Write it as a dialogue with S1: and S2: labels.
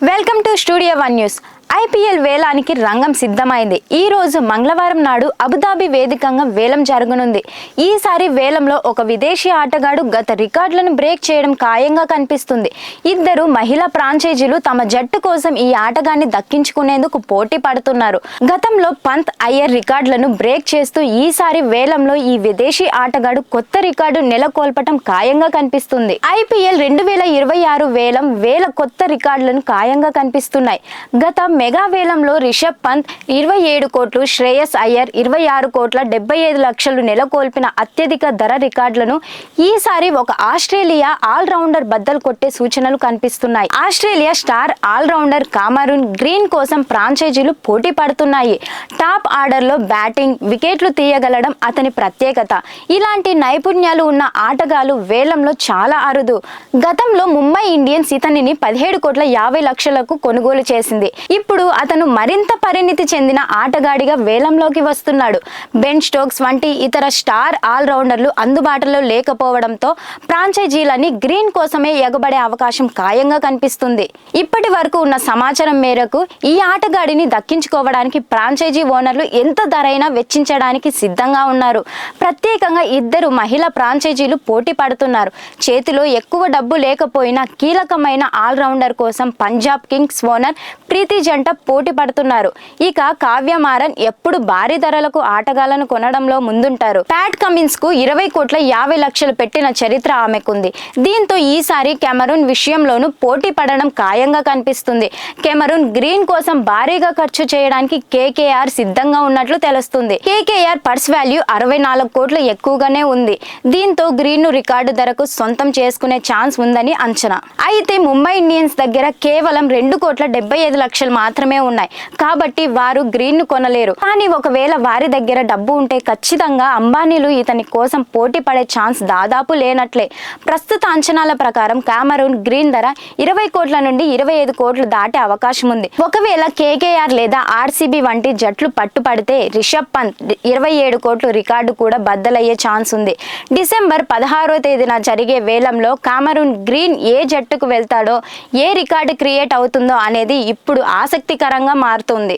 S1: Welcome to studio one news. IPL వేలానికి రంగం సిద్ధమైంది. ఈ రోజు మంగళవారం నాడు అబుదాబి వేదికగా వేలం జరగనుంది. ఈసారి వేలంలో ఒక విదేశీ ఆటగాడు గత రికార్డులను బ్రేక్ చేయడం ఖాయంగా కనిపిస్తుంది. ఇద్దరు మహిళా ఫ్రాంచైజీలు తమ జట్టు కోసం ఈ ఆటగాన్ని దక్కించుకునేందుకు పోటీ పడుతున్నారు. గతంలో పంత్, అయ్యర్ రికార్డులను బ్రేక్ చేస్తూ ఈసారి వేలంలో ఈ విదేశీ ఆటగాడు కొత్త రికార్డు నెలకొల్పటం ఖాయంగా కనిపిస్తుంది. ఐపీఎల్ 2026 వేలం వేల కొత్త రికార్డులను ఖాయంగా కనిపిస్తున్నాయి. గత మెగా వేలంలో రిషబ్ పంత్ 27 కోట్లు, శ్రేయస్ అయ్యర్ 26 కోట్ల 75 లక్షలు నెలకొల్పిన అత్యధిక ధర రికార్డులను ఈసారి ఒక ఆస్ట్రేలియా ఆల్రౌండర్ బద్దలు కొట్టే సూచనలు కనిపిస్తున్నాయి. Australia star allrounder Cameron Green కోసం ఫ్రాంచైజీలు పోటీ పడుతున్నాయి. టాప్ ఆర్డర్లో బ్యాటింగ్, వికెట్లు తీయగలడం అతని ప్రత్యేకత. ఇలాంటి నైపుణ్యాలు ఉన్న ఆటగాళ్లు వేలంలో చాలా అరుదు. గతంలో ముంబై ఇండియన్స్ ఇతనిని 17 కోట్ల 50 లక్షలకు కొనుగోలు చేసింది. ఇప్పుడు అతను మరింత పరిణితి చెందిన ఆటగాడిగా వేలంలోకి వస్తున్నాడు. బెన్ స్టోక్స్ వంటి ఇతర స్టార్ ఆల్రౌండర్లు అందుబాటులో లేకపోవడంతో ఫ్రాంచైజీలని గ్రీన్ కోసమే ఎగబడే అవకాశం ఖాయంగా కనిపిస్తుంది. ఇప్పటి వరకు ఉన్న సమాచారం మేరకు ఈ ఆటగాడిని దక్కించుకోవడానికి ఫ్రాంచైజీ ఓనర్లు ఎంత ధరైనా వెచ్చించడానికి సిద్ధంగా ఉన్నారు. ప్రత్యేకంగా ఇద్దరు మహిళా ఫ్రాంచైజీలు పోటీ పడుతున్నారు. చేతిలో ఎక్కువ డబ్బు లేకపోయినా కీలకమైన ఆల్రౌండర్ కోసం పంజాబ్ కింగ్స్ ఓనర్ ప్రీతి జంట పోటీ పడుతున్నారు. ఇక కావ్య మారన్ ఎప్పుడు భారీ ధరలకు ఆటగాళ్లను కొనడంలో ముందుంటారు. ప్యాట్ కమిన్స్ కు 20 కోట్ల 50 లక్షలు పెట్టిన చరిత్ర ఆమెకుంది. దీంతో ఈసారి కెమెరూన్ విషయంలోనూ పోటీ పడడం ఖాయంగా కనిపిస్తుంది. కెమెరూన్ గ్రీన్ కోసం భారీగా ఖర్చు చేయడానికి కేకేఆర్ సిద్ధంగా ఉన్నట్లు తెలుస్తుంది. కేకేఆర్ పర్స్ వాల్యూ 64 కోట్ల ఎక్కువగానే ఉంది. దీంతో గ్రీన్ ను రికార్డు ధరకు సొంతం చేసుకునే ఛాన్స్ ఉందని అంచనా. అయితే ముంబై ఇండియన్స్ దగ్గర కేవలం 2 కోట్ల 75 లక్షలు మాత్రమే ఉన్నాయి. కాబట్టి వారు గ్రీన్ ను కొనలేరు. కానీ ఒకవేళ వారి దగ్గర డబ్బు ఉంటే ఖచ్చితంగా అంబానీలు ఇతని కోసం పోటీ పడే ఛాన్స్ దాదాపు లేనట్లే. ప్రస్తుత అంచనాల ప్రకారం కామరూన్ గ్రీన్ ధర 20 కోట్ల నుండి 25 కోట్లు దాటే అవకాశం ఉంది. ఒకవేళ కేకేఆర్ లేదా ఆర్సీబీ వంటి జట్లు పట్టుపడితే రిషబ్ పంత్ 27 కోట్లు రికార్డు కూడా బద్దలయ్యే ఛాన్స్ ఉంది. డిసెంబర్ 16వ తేదీన జరిగే వేలంలో కామరూన్ గ్రీన్ ఏ జట్టుకు వెళ్తాడో, ఏ రికార్డు క్రియేట్ అవుతుందో అనేది ఇప్పుడు ఆసక్తికరంగా మారుతుంది.